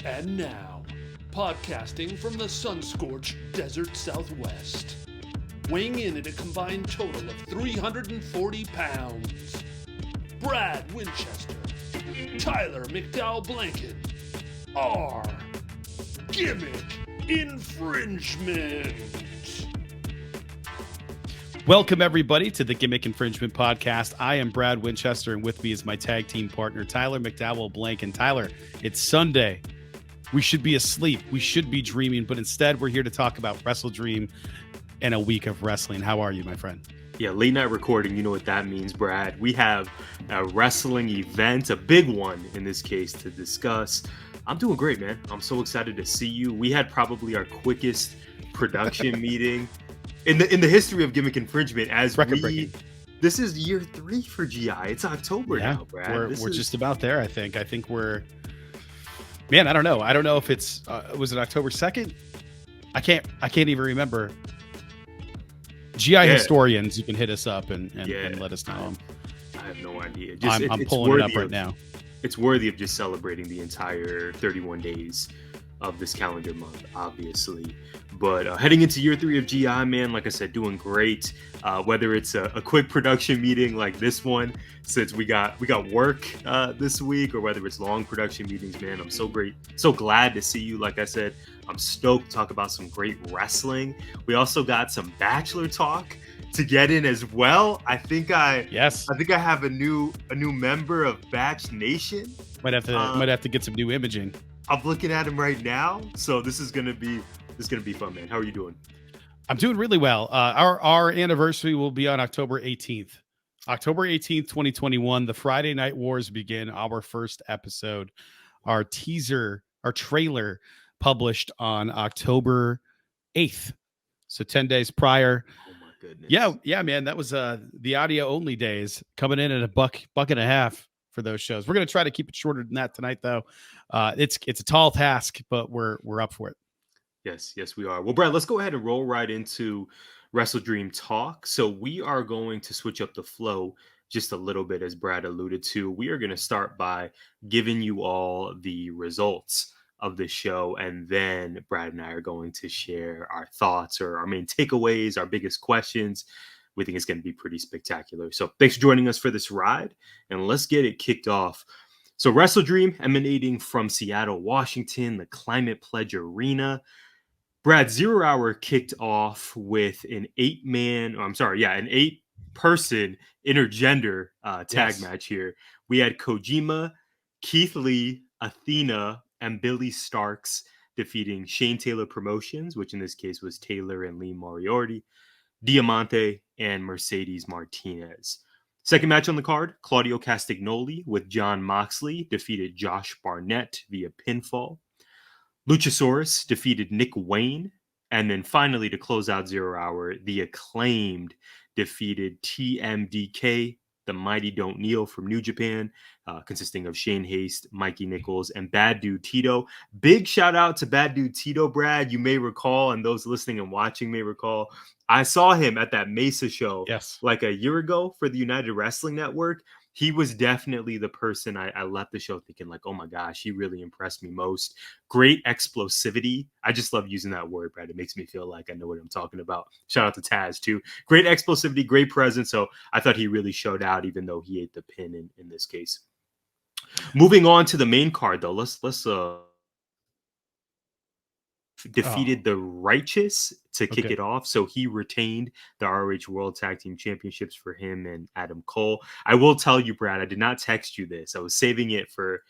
And now, podcasting from the sun-scorched desert Southwest, weighing in at a combined total of 340 pounds, Brad Winchester, Tyler McDowell-Blanken, are Gimmick Infringement. Welcome, everybody, to the Gimmick Infringement Podcast. I am Brad Winchester, and with me is my tag team partner, Tyler McDowell-Blanken. Tyler, it's Sunday. We should be asleep. We should be dreaming, but instead, we're here to talk about WrestleDream and a week of wrestling. How are you, my friend? Yeah, late night recording, you know what that means, Brad. We have a wrestling event, a big one in this case, to discuss. I'm doing great, man. I'm so excited to see you. We had probably our quickest production meeting in the history of Gimmick Infringement. This is year 3 for GI. It's October now, Brad. We're just about there, I think. I think we're... Man, I don't know. I don't know if it's... was it October 2nd? I can't even remember. GI historians, you can hit us up and let us know. I have no idea. I'm pulling it up right now. It's worthy of just celebrating the entire 31 days of this calendar month, obviously. But heading into year 3 of GI, man, like I said, doing great. Whether it's a quick production meeting like this one, since we got work this week, or whether it's long production meetings, man, I'm so glad to see you. Like I said, I'm stoked to talk about some great wrestling. We also got some Bachelor talk to get in as well. I think I have a new member of Batch Nation. Might have to get some new imaging. I'm looking at him right now, so this is gonna be fun, man. How are you doing? I'm doing really well. Our anniversary will be on October 18th. October 18th, 2021. The Friday Night Wars begin. Our first episode, our trailer published on October 8th. So 10 days prior. Oh my goodness. Yeah, man. That was the audio only days, coming in at a buck and a half for those shows. We're going to try to keep it shorter than that tonight, though. It's a tall task, but we're up for it. Yes, we are. Well, Brad, let's go ahead and roll right into WrestleDream talk. So we are going to switch up the flow just a little bit, as Brad alluded to. We are going to start by giving you all the results of the show, and then Brad and I are going to share our thoughts or our main takeaways, our biggest questions. We think it's going to be pretty spectacular. So thanks for joining us for this ride, and let's get it kicked off. So WrestleDream, emanating from Seattle, Washington, the Climate Pledge Arena. Brad, 0 Hour kicked off with an 8-person intergender tag match here. We had Kojima, Keith Lee, Athena, and Billy Starks defeating Shane Taylor Promotions, which in this case was Taylor and Lee Moriarty, Diamante, and Mercedes Martinez. Second match on the card, Claudio Castagnoli with Jon Moxley defeated Josh Barnett via pinfall. Luchasaurus defeated Nick Wayne. And then finally, to close out 0 Hour, the Acclaimed defeated TMDK, the Mighty Don't Kneel from New Japan, consisting of Shane Haste, Mikey Nichols, and Bad Dude Tito. Big shout out to Bad Dude Tito, Brad. You may recall, and those listening and watching may recall, I saw him at that Mesa show like a year ago for the United Wrestling Network. He was definitely the person I left the show thinking like, oh my gosh, he really impressed me most. Great explosivity. I just love using that word, Brad. It makes me feel like I know what I'm talking about. Shout out to Taz too. Great explosivity, great presence. So I thought he really showed out, even though he ate the pin in this case. Moving on to the main card though, let's defeated the Righteous to kick it off. So he retained the ROH World Tag Team Championships for him and Adam Cole. I will tell you, Brad, I did not text you this. I was saving it for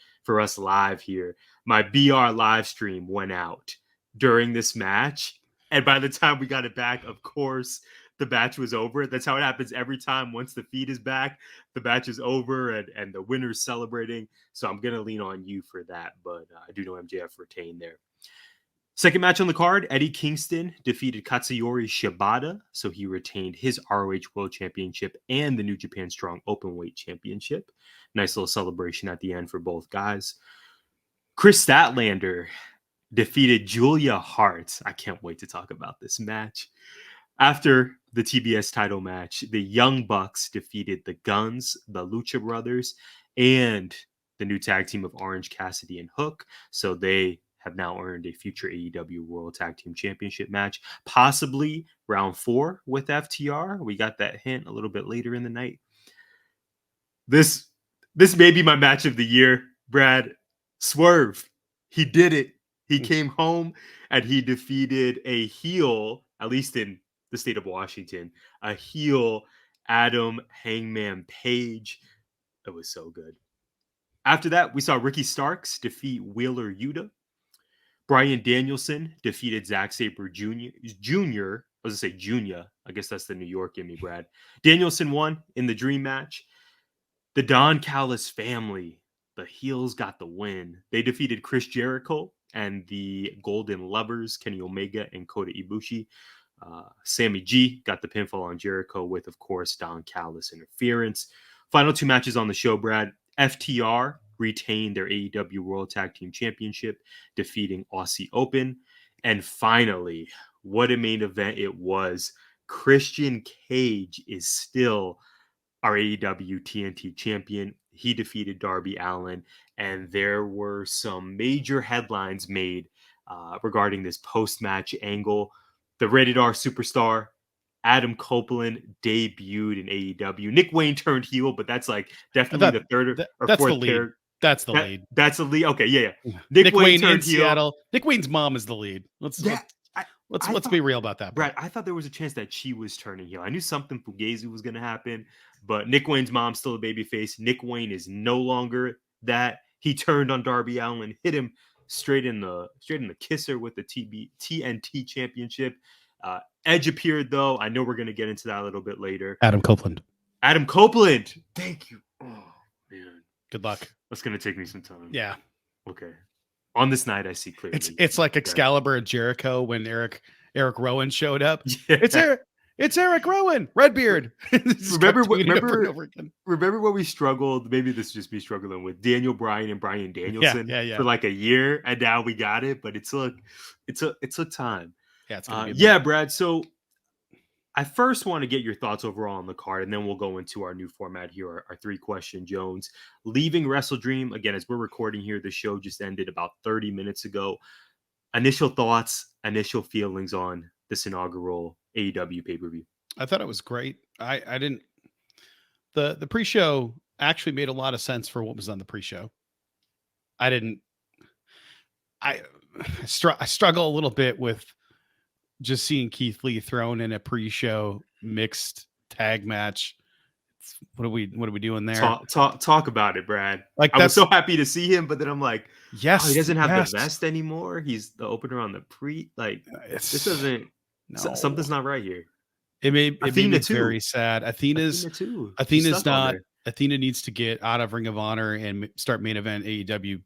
us live here. My BR live stream went out during this match. And by the time we got it back, of course, the match was over. That's how it happens every time. Once the feed is back, the match is over and the winner's celebrating. So I'm going to lean on you for that. But I do know MJF retained there. Second match on the card, Eddie Kingston defeated Katsuyori Shibata, so he retained his ROH World Championship and the New Japan Strong Openweight Championship. Nice little celebration at the end for both guys. Chris Statlander defeated Julia Hart. I can't wait to talk about this match. After the TBS title match, the Young Bucks defeated the Guns, the Lucha Brothers, and the new tag team of Orange Cassidy and Hook. So they have now earned a future AEW World Tag Team Championship match, possibly round 4 with FTR. We got that hint a little bit later in the night. This may be my match of the year, Brad. Swerve. He did it. He came home and he defeated a heel, at least in the state of Washington, a heel Adam Hangman Page. It was so good. After that, we saw Ricky Starks defeat Wheeler Yuta. Bryan Danielson defeated Zack Sabre Jr. I was going to say Junior. I guess that's the New York in me, Brad. Danielson won in the dream match. The Don Callis family, the heels, got the win. They defeated Chris Jericho and the Golden Lovers, Kenny Omega and Kota Ibushi. Sammy G got the pinfall on Jericho with, of course, Don Callis interference. Final 2 matches on the show, Brad. FTR retained their AEW World Tag Team Championship, defeating Aussie Open. And finally, what a main event it was. Christian Cage is still our AEW TNT champion. He defeated Darby Allin, and there were some major headlines made regarding this post-match angle. The rated R superstar Adam Copeland debuted in AEW. Nick Wayne turned heel, but that's like definitely the third or that's fourth the lead. character. That's the lead. That's the lead. Okay, yeah. Nick Wayne turned in heel. Seattle. Nick Wayne's mom is the lead. Let's be real about that. Brad, I thought there was a chance that she was turning heel. I knew something Fugazi was going to happen, but Nick Wayne's mom's still a babyface. Nick Wayne is no longer that. He turned on Darby Allin, hit him straight in the kisser with the TNT championship. Edge appeared, though. I know we're going to get into that a little bit later. Adam Copeland. Thank you. Oh, man. Good luck. That's going to take me some time. Yeah. Okay. On this night, I see clearly. It's like Excalibur and Jericho when Eric Rowan showed up. Yeah. It's Eric Rowan, Redbeard. remember when we struggled? Maybe this just be struggling with Daniel Bryan and Bryan Danielson for like a year, and now we got it. But it took time. Yeah, it's gonna be yeah, Brad. So I first want to get your thoughts overall on the card, and then we'll go into our new format here, our 3-question Jones. Leaving WrestleDream, again, as we're recording here, the show just ended about 30 minutes ago. Initial thoughts, initial feelings on this inaugural AEW pay-per-view. I thought it was great. I didn't... The pre-show actually made a lot of sense for what was on the pre-show. I struggle a little bit with just seeing Keith Lee thrown in a pre-show mixed tag match. What are we doing there? Talk about it, Brad. Like, I was so happy to see him, but then I'm like, yes, he doesn't have the vest anymore. He's the opener on the this doesn't. No. Something's not right here. It made me very sad. Athena needs to get out of Ring of Honor and start main event AEW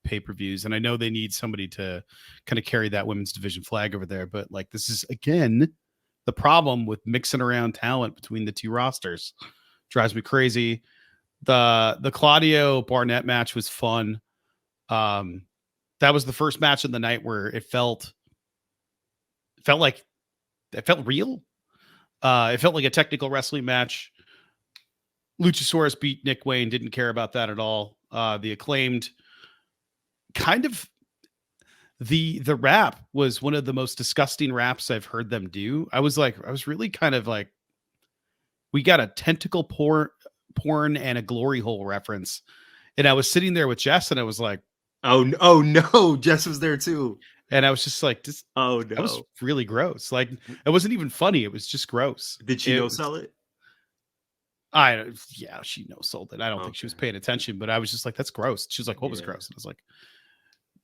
pay-per-views, and I know they need somebody to kind of carry that women's division flag over there, but like, this is again the problem with mixing around talent between the two rosters. Drives me crazy. The Claudio Barnett match was fun. That was the first match of the night where it felt real. It felt like a technical wrestling match. Luchasaurus beat Nick Wayne. Didn't care about that at all. The Acclaimed, kind of, the rap was one of the most disgusting raps I've heard them do. I was really kind of like, we got a tentacle porn and a glory hole reference. And I was sitting there with Jess and I was like, oh no, Jess was there too. And I was just like, no, that was really gross. Like, it wasn't even funny. It was just gross. Did she no-sell it? She no-sold it. I don't think she was paying attention, but I was just like, that's gross. She was like, what was gross? And I was like,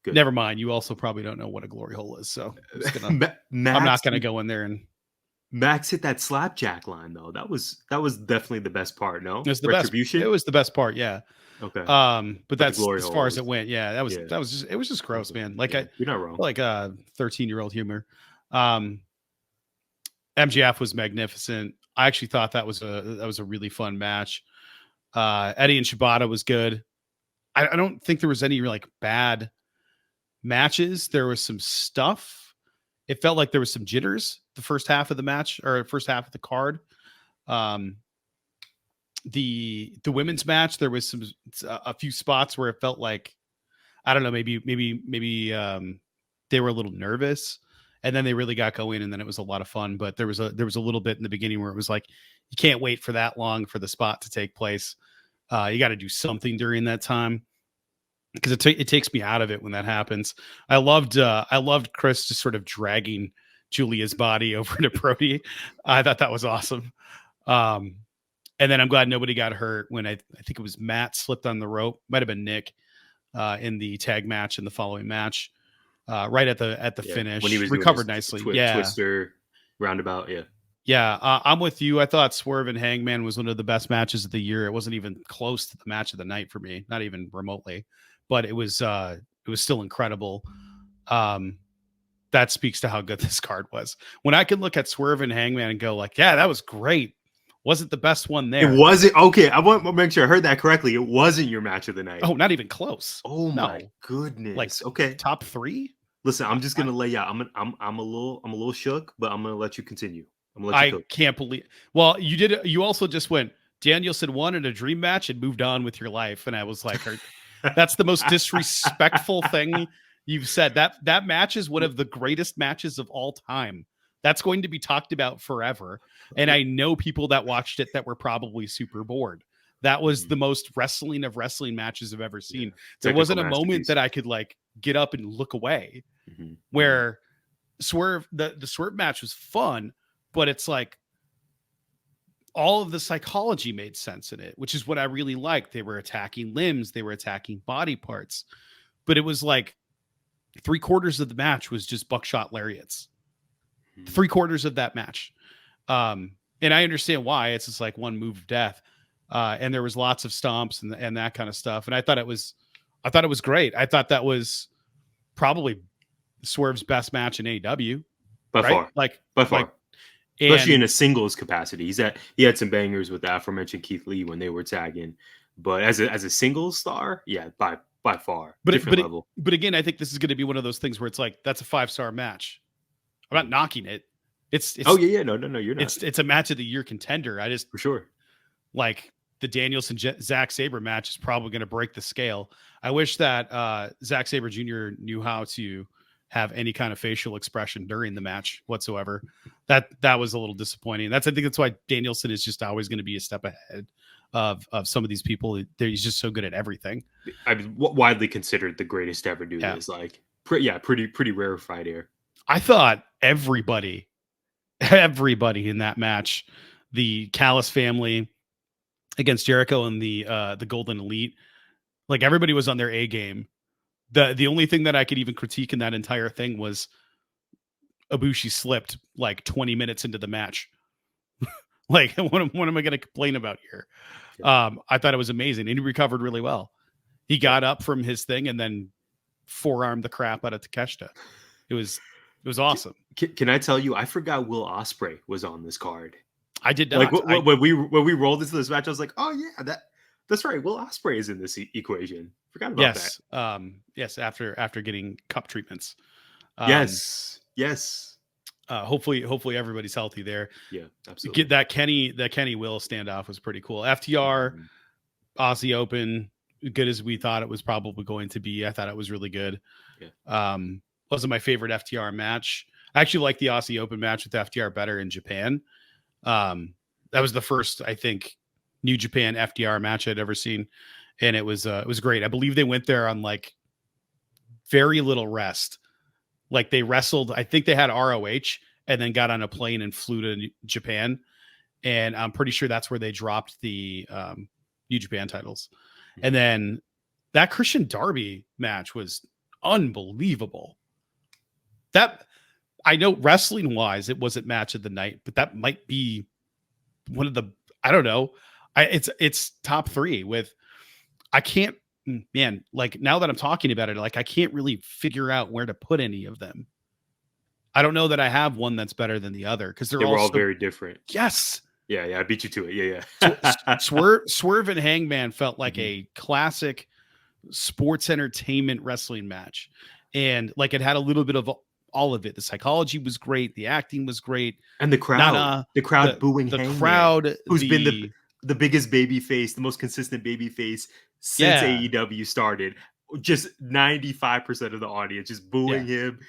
good. Never mind. You also probably don't know what a glory hole is. So I'm not going to go in there. And Max hit that slapjack line though. That was definitely the best part. No, it was the Retribution? best. It was the best part. Yeah. Okay. But that's as far as it went. Yeah. That was it was just gross, man. Like, you're not wrong. Like 13-year-old humor. MJF was magnificent. I actually thought that was a really fun match. Eddie and Shibata was good. I don't think there was any like bad matches. There was some stuff. It felt like there was some jitters the first half of the match or first half of the card. the women's match, there was a few spots where it felt like, I don't know, maybe they were a little nervous, and then they really got going, and then it was a lot of fun. But there was a little bit in the beginning where it was like, you can't wait for that long for the spot to take place. You got to do something during that time, because it takes me out of it when that happens. I loved Chris just sort of dragging Julia's body over to Brody. I thought that was awesome. And then I'm glad nobody got hurt when I think it was Matt slipped on the rope. Might have been Nick in the tag match in the following match. Right at the finish, when he was recovered nicely. Twister roundabout. Yeah. I'm with you. I thought Swerve and Hangman was one of the best matches of the year. It wasn't even close to the match of the night for me, not even remotely, but it was still incredible. That speaks to how good this card was. When I can look at Swerve and Hangman and go like, yeah, that was great. Wasn't the best one there. It wasn't. Okay, I want to make sure I heard that correctly. It wasn't your match of the night. Oh, not even close. Oh my goodness. Like, okay, top 3. Listen, I'm just gonna lay out. I'm a little shook, but I'm gonna let you continue. I can't believe. Well, you did. You also just went Danielson won in a dream match and moved on with your life, and I was like, that's the most disrespectful thing you've said. That match is one of the greatest matches of all time. That's going to be talked about forever. And I know people that watched it that were probably super bored. That was the most wrestling of wrestling matches I've ever seen. There wasn't a moment that I could like get up and look away. Where Swerve, the Swerve match was fun, but it's like all of the psychology made sense in it, which is what I really liked. They were attacking limbs, they were attacking body parts, but it was like 3/4 of the match was just buckshot lariats. 3/4 of that match. And I understand why. It's just like one move of death. And there was lots of stomps and that kind of stuff. And I thought it was great. I thought that was probably Swerve's best match in AEW. By far. By far. Especially in a singles capacity. He had some bangers with the aforementioned Keith Lee when they were tagging. But as a singles star, yeah, by far. Different level. But again, I think this is going to be one of those things where it's like, that's a 5-star match. I'm not knocking it. It's no, you're not. It's a match of the year contender. I just, for sure, like the Danielson Zack Sabre match is probably going to break the scale. I wish that Zack Sabre Jr. knew how to have any kind of facial expression during the match whatsoever. That was a little disappointing. I think that's why Danielson is just always going to be a step ahead of some of these people. He's just so good at everything. I mean, widely considered the greatest to ever do this. Like, pretty rarefied air. I thought everybody in that match, the Callis family against Jericho and the Golden Elite, like everybody was on their A game. The only thing that I could even critique in that entire thing was Ibushi slipped like 20 minutes into the match. Like, what am I going to complain about here? I thought it was amazing, and he recovered really well. He got up from his thing and then forearmed the crap out of Takeshita. It was awesome. Can I tell you? I forgot Will Ospreay was on this card. I did not. Like when we rolled into this match, I was like, oh yeah, that's right. Will Ospreay is in this equation. Forgot about that. Yes. After getting cup treatments. Yes. Hopefully everybody's healthy there. Yeah, absolutely. Get that Kenny Will standoff was pretty cool. FTR, Aussie Open, good as we thought it was probably going to be. I thought it was really good. Yeah. Wasn't my favorite FTR match. I actually like the Aussie Open match with FTR better in Japan. That was the first, I think, New Japan FTR match I'd ever seen, and it was great. I believe they went there on like very little rest. Like they wrestled, I think they had ROH and then got on a plane and flew to Japan, and I'm pretty sure that's where they dropped the New Japan titles. And then that Christian Darby match was unbelievable. That, I know wrestling wise, it wasn't match of the night, but that might be one of the, I don't know. It's top 3 with, I can't, man, like now that I'm talking about it, like I can't really figure out where to put any of them. I don't know that I have one that's better than the other because they're all very different. Yes. Yeah. I beat you to it. Yeah. Swerve and Hangman felt like a classic sports entertainment wrestling match. And like it had a little bit of all of it. The psychology was great. The acting was great. And the crowd, booing the Hangman, crowd, who's been the biggest baby face, the most consistent baby face since Yeah. AEW started. Just 95% of the audience just booing him.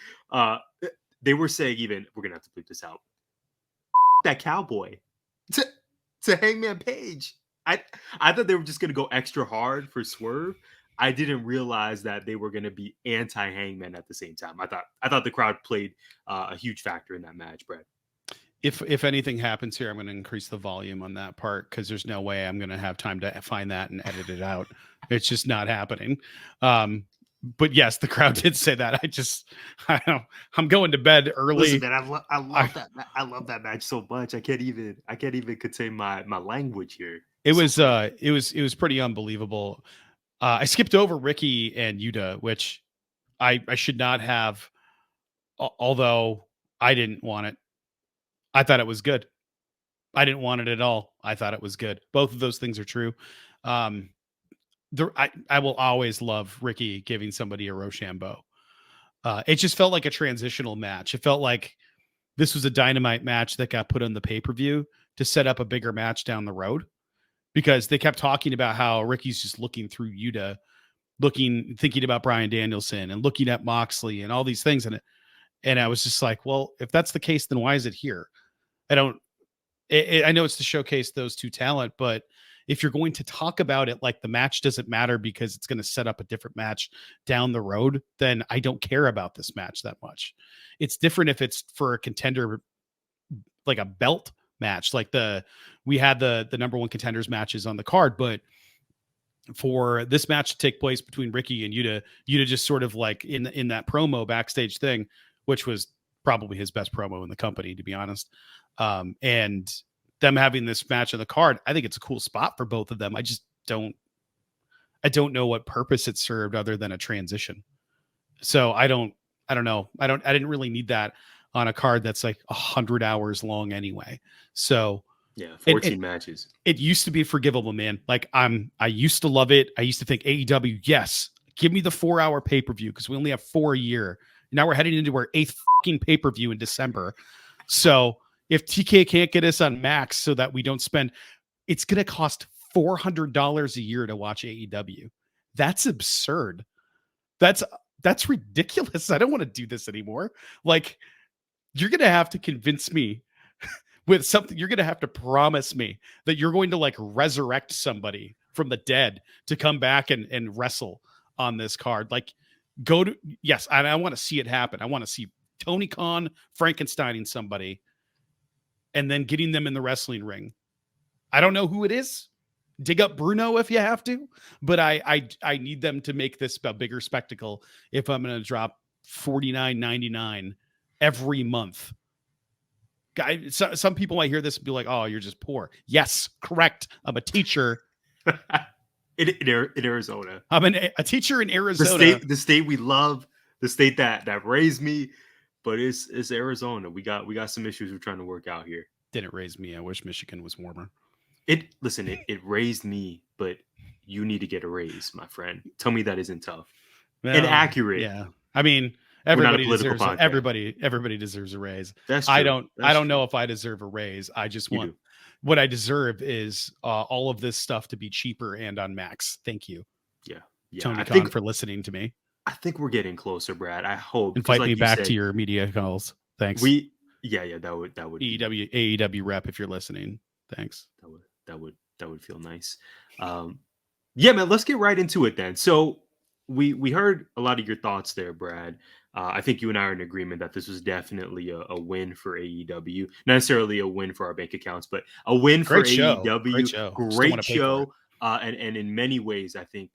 They were saying even, we're gonna have to bleep this out. That cowboy to Hangman Page. I thought they were just gonna go extra hard for Swerve. I didn't realize that they were gonna be anti-Hangman at the same time. I thought the crowd played a huge factor in that match, Brett. If anything happens here, I'm going to increase the volume on that part because there's no way I'm going to have time to find that and edit it out. It's just not happening. But yes, the crowd did say that. I don't. I'm going to bed early. Listen, man, I love that match so much. I can't even contain my language here. It was pretty unbelievable. I skipped over Ricky and Yuta, which I should not have, although I didn't want it. I thought it was good. I didn't want it at all. I thought it was good. Both of those things are true. I will always love Ricky giving somebody a Rochambeau. It just felt like a transitional match. It felt like this was a Dynamite match that got put on the pay-per-view to set up a bigger match down the road, because they kept talking about how Ricky's just looking through Yuta, thinking about Bryan Danielson and looking at Moxley and all these things. And I was just like, well, if that's the case, then why is it here? I know it's to showcase those two talent, but if you're going to talk about it like the match doesn't matter because it's going to set up a different match down the road, then I don't care about this match that much. It's different if it's for a contender, like a belt match, like we had the number one contenders matches on the card, but for this match to take place between Ricky and Yuta just sort of like in that promo backstage thing, which was probably his best promo in the company, to be honest. And them having this match on the card, I think it's a cool spot for both of them. I don't know what purpose it served other than a transition. So I don't know. I didn't really need that on a card that's like 100 hours long anyway. So yeah, 14 matches. It used to be forgivable, man. Like I used to love it. I used to think AEW, yes, give me the 4-hour pay-per-view because we only have 4 a year. Now we're heading into our 8th fucking pay-per-view in December. So if TK can't get us on Max so that we don't spend, it's going to cost $400 a year to watch AEW. That's absurd. That's ridiculous. I don't want to do this anymore. Like, you're going to have to convince me with something. You're going to have to promise me that you're going to like resurrect somebody from the dead to come back and wrestle on this card. Like, yes, I want to see it happen. I want to see Tony Khan Frankensteining somebody and then getting them in the wrestling ring. I don't know who it is. Dig up Bruno if you have to, but I need them to make this a bigger spectacle if I'm going to drop $49.99 every month. Some people might hear this and be like, oh, you're just poor. Yes, correct. I'm a teacher. in Arizona. I'm a teacher in Arizona. The state we love, the state that raised me, but it's Arizona. We got some issues we're trying to work out here. Didn't raise me. I wish Michigan was warmer. It raised me, but you need to get a raise, my friend. Tell me that isn't tough. Well, and accurate. Yeah. I mean, everybody deserves a raise. That's true. I don't know if I deserve a raise. I just want what I deserve is all of this stuff to be cheaper and on Max. Thank you. Yeah. Tony Khan for listening to me. I think we're getting closer, Brad. I hope. Invite me back to your media calls. Thanks. That would AEW rep if you're listening. Thanks. That would feel nice. Yeah, man, let's get right into it then. So we heard a lot of your thoughts there, Brad. I think you and I are in agreement that this was definitely a win for AEW. Not necessarily a win for our bank accounts, but a win for AEW. Great show. And in many ways, I think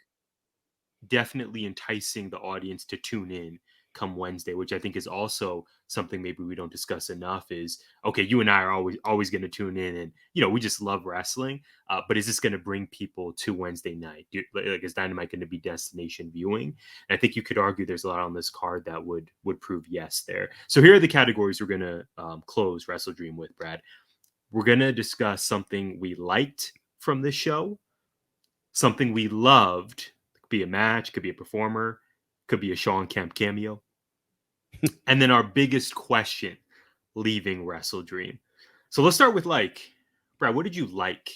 definitely enticing the audience to tune in come Wednesday, which I think is also something maybe we don't discuss enough is, okay, you and I are always going to tune in and, we just love wrestling. But is this going to bring people to Wednesday night? Like, is Dynamite going to be destination viewing? And I think you could argue there's a lot on this card that would prove yes there. So here are the categories we're going to close WrestleDream with, Brad. We're going to discuss something we liked from this show, something we loved. It could be a match, could be a performer, could be a Sean Kemp cameo. And then our biggest question leaving WrestleDream. So let's start with Brad, what did you like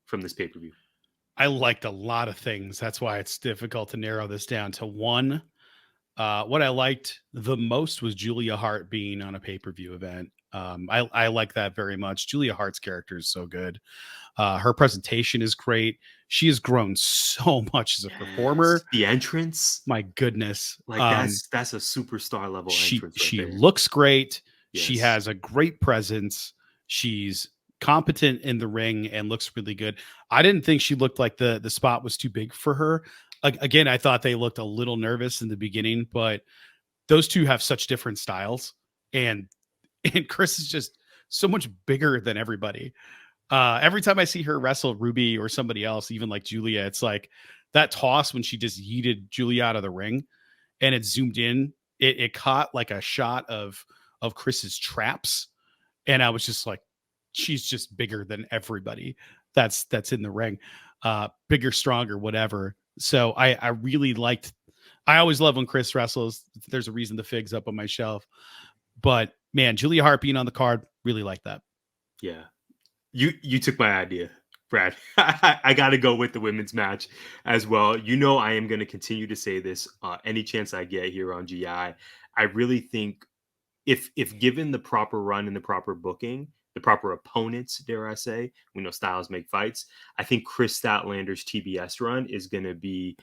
from this pay-per-view? I liked a lot of things. That's why it's difficult to narrow this down to one. What I liked the most was Julia Hart being on a pay-per-view event. I like that very much. Julia Hart's character is so good. Her presentation is great. She has grown so much as a performer. The entrance, My goodness. like that's a superstar level entrance right She there. looks great. Yes. She has a great presence. She's competent in the ring and looks really good. I didn't think she looked like the spot was too big for her. Again, I thought they looked a little nervous in the beginning, but those two have such different styles, and Chris is just so much bigger than everybody. Every time I see her wrestle Ruby or somebody else, even like Julia, it's like that toss when she just yeeted Julia out of the ring and it zoomed in. It caught like a shot of Chris's traps, and I was just like, she's just bigger than everybody that's in the ring, bigger, stronger, whatever. So I really liked. I always love when Chris wrestles. There's a reason the fig's up on my shelf, but man, Julia Hart being on the card, really like that. Yeah, you took my idea, Brad. I got to go with the women's match as well. You know, I am going to continue to say this any chance I get here on GI. I really think if given the proper run and the proper booking, the proper opponents, dare I say, we know styles make fights. I think Chris Statlander's TBS run is going to be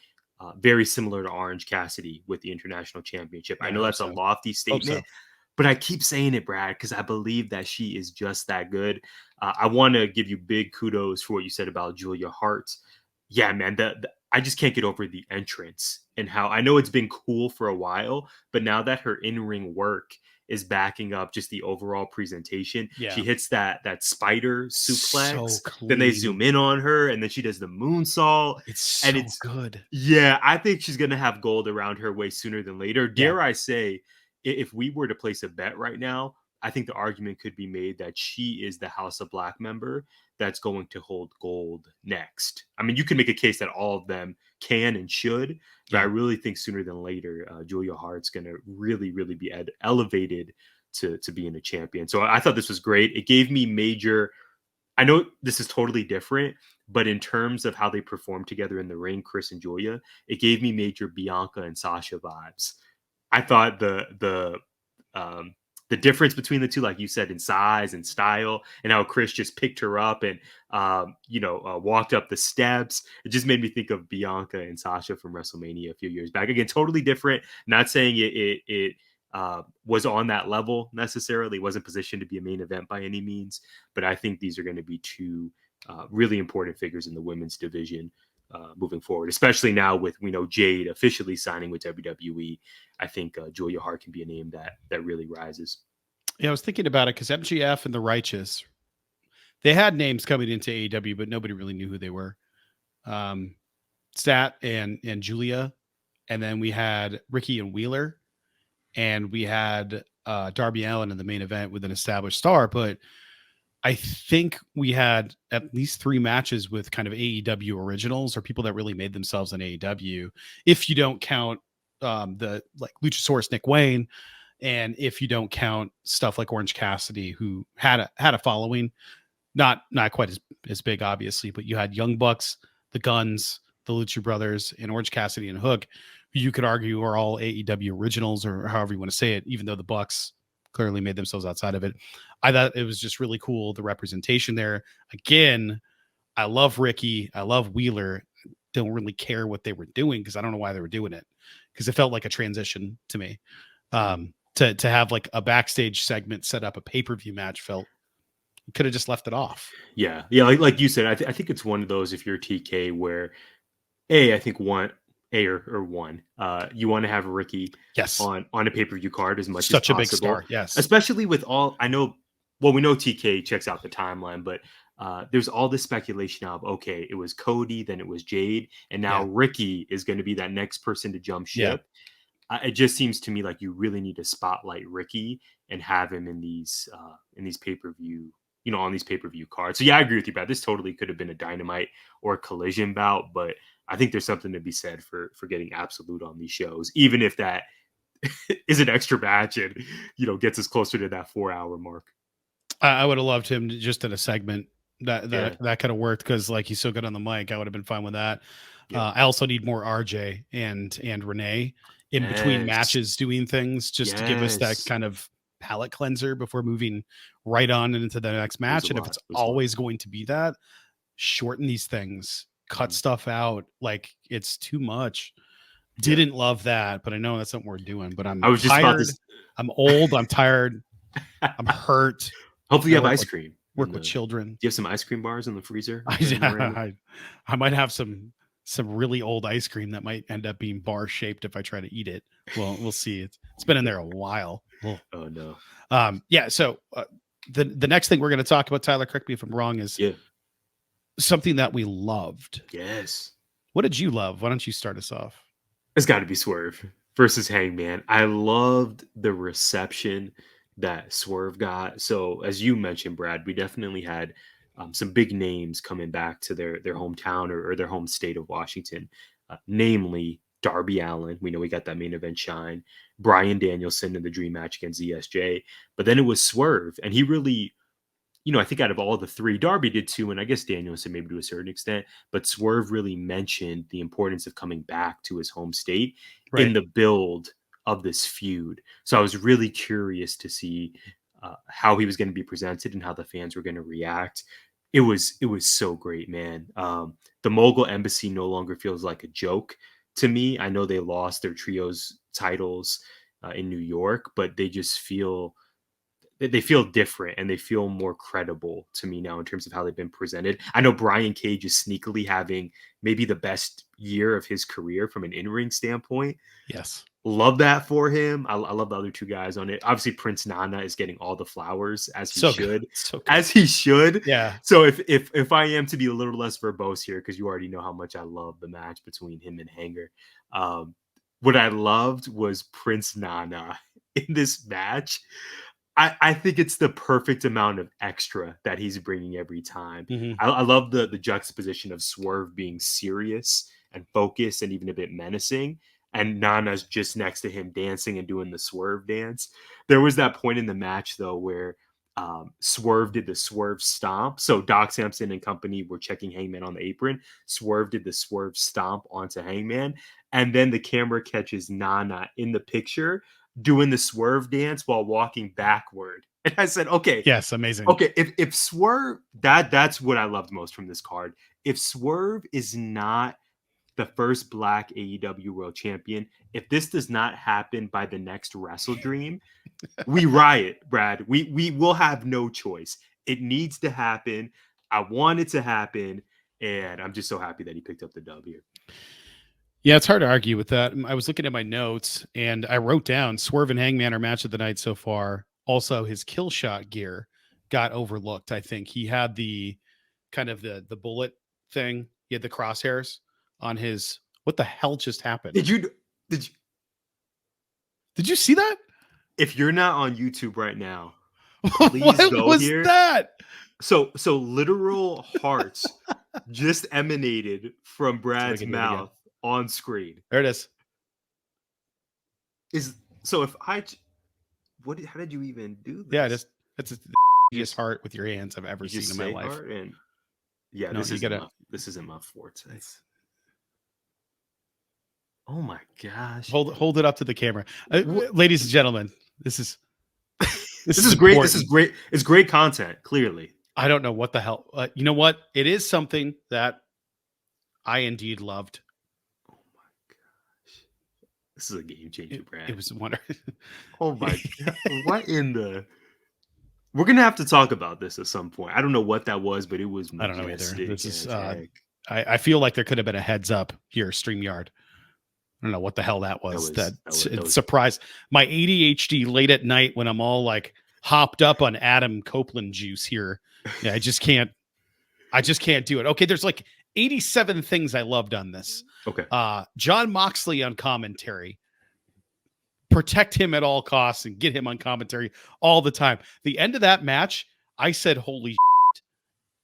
very similar to Orange Cassidy with the International Championship. Yeah, I know that's a lofty statement, but I keep saying it, Brad, because I believe that she is just that good. I want to give you big kudos for what you said about Julia Hart. Yeah, man, I just can't get over the entrance and how I know it's been cool for a while, but now that her in-ring work is backing up just the overall presentation. Yeah. She hits that spider suplex. So then they zoom in on her, and then she does the moonsault. It's good. Yeah, I think she's gonna have gold around her way sooner than later. Dare I say, if we were to place a bet right now, I think the argument could be made that she is the House of Black member that's going to hold gold next. I mean, you can make a case that all of them can and should, but I really think sooner than later, Julia Hart's going to really, really be elevated to being a champion. So I thought this was great. It gave me major, I know this is totally different, but in terms of how they performed together in the ring, Chris and Julia, it gave me major Bianca and Sasha vibes. I thought the difference between the two, like you said, in size and style, and how Chris just picked her up and walked up the steps, it just made me think of Bianca and Sasha from WrestleMania a few years back. Again, totally different. Not saying it was on that level necessarily. It wasn't positioned to be a main event by any means, but I think these are going to be two really important figures in the women's division moving forward, especially now with Jade officially signing with WWE. I think Julia Hart can be a name that really rises. Yeah, I was thinking about it because MGF and the Righteous, they had names coming into AEW, but nobody really knew who they were. Stat and Julia, and then we had Ricky and Wheeler, and we had Darby Allin in the main event with an established star, but I think we had at least 3 matches with kind of AEW originals or people that really made themselves in AEW. If you don't count the like Luchasaurus Nick Wayne, and if you don't count stuff like Orange Cassidy, who had a following, not quite as big, obviously, but you had Young Bucks, the Guns, the Lucha Brothers, and Orange Cassidy and Hook, who you could argue are all AEW originals or however you want to say it, even though the Bucks clearly made themselves outside of it. I thought it was just really cool, the representation there. Again, I love Ricky. I love Wheeler. Don't really care what they were doing because I don't know why they were doing it, because it felt like a transition to me. To have like a backstage segment set up a pay-per-view match felt you could have just left it off. Yeah. Like you said, I think it's one of those, if you're TK, where I think you want to have Ricky on a pay-per-view card as much as possible. Such a big star, yes. Especially with all, we know TK checks out the timeline, but there's all this speculation of, okay, it was Cody, then it was Jade, and now Ricky is going to be that next person to jump ship. It just seems to me like you really need to spotlight Ricky and have him in these pay-per-view, on these pay-per-view cards. So yeah, I agree with you, Brad. This totally could have been a Dynamite or a Collision bout, but I think there's something to be said for getting Absolute on these shows, even if that is an extra match and, gets us closer to that 4-hour mark. I would have loved him just in a segment that could have worked because like he's so good on the mic. I would have been fine with that. Yeah. I also need more RJ and Renee in between matches doing things just to give us that kind of palate cleanser before moving right on into the next match. And if it's always going to be that, shorten these things, cut stuff out. Like it's too much. Didn't love that, but I know that's something we're doing. But I was tired. I'm old. I'm tired. I'm hurt. Hopefully you have ice cream. Work with children. Do you have some ice cream bars in the freezer? I might have some really old ice cream that might end up being bar shaped if I try to eat it. Well, we'll see. It's been in there a while. Oh no. So the next thing we're going to talk about, Tyler, correct me if I'm wrong, is something that we loved. Yes. What did you love? Why don't you start us off? It's got to be Swerve versus Hangman. I loved the reception that Swerve got. So as you mentioned, Brad, we definitely had some big names coming back to their hometown or their home state of Washington, namely Darby Allin. We know we got that main event shine. Bryan Danielson in the dream match against ZSJ. But then it was Swerve. And he really, I think out of all the three, Darby did too, and I guess Danielson maybe to a certain extent, but Swerve really mentioned the importance of coming back to his home state in the build of this feud. So I was really curious to see how he was going to be presented and how the fans were going to react. It was so great, man. The Mogul Embassy no longer feels like a joke to me. I know they lost their trios titles in New York, but they just feel different and they feel more credible to me now in terms of how they've been presented. I know Brian Cage is sneakily having maybe the best year of his career from an in-ring standpoint. Yes. Love that for him. I love the other two guys on it. Obviously, Prince Nana is getting all the flowers as he should. As he should. Yeah. So if I am to be a little less verbose here, because you already know how much I love the match between him and Hanger, what I loved was Prince Nana in this match. I think it's the perfect amount of extra that he's bringing every time. Mm-hmm. I love the juxtaposition of Swerve being serious and focused and even a bit menacing, and Nana's just next to him dancing and doing the Swerve dance. There was that point in the match, though, where Swerve did the Swerve stomp. So Doc Samson and company were checking Hangman on the apron. Swerve did the Swerve stomp onto Hangman. And then the camera catches Nana in the picture doing the Swerve dance while walking backward. And I said, okay. Yes, amazing. Okay, if Swerve, that's what I loved most from this card. If Swerve is not the first Black AEW World Champion, if this does not happen by the next WrestleDream, we riot, Brad. We will have no choice. It needs to happen. I want it to happen, and I'm just so happy that he picked up the dub here. Yeah, it's hard to argue with that. I was looking at my notes, and I wrote down Swerve and Hangman are match of the night so far. Also, his kill shot gear got overlooked. I think he had the kind of the bullet thing. He had the crosshairs on his. What the hell just happened? Did you see that? If you're not on YouTube right now, please what go was here. That? So literal hearts just emanated from Brad's mouth on screen. There it is. How did you even do this? Yeah, it's the easiest heart with your hands I've ever seen in my life. This isn't my forte. Oh my gosh! Hold it up to the camera, ladies and gentlemen. This is great. Important. This is great. It's great content. Clearly, I don't know what the hell. You know what? It is something that I indeed loved. Oh my gosh! This is a game changer, Brad. It was wonderful. Oh my god! What in the? We're gonna have to talk about this at some point. I don't know what that was, but it was. I don't know either. This is. I feel like there could have been a heads up here, StreamYard. I don't know what the hell that was. It surprised my ADHD late at night when I'm all like hopped up on Adam Copeland juice here. Yeah, I just can't do it. Okay, there's like 87 things I loved on this. Okay. John Moxley on commentary. Protect him at all costs and get him on commentary all the time. The end of that match, I said, holy shit.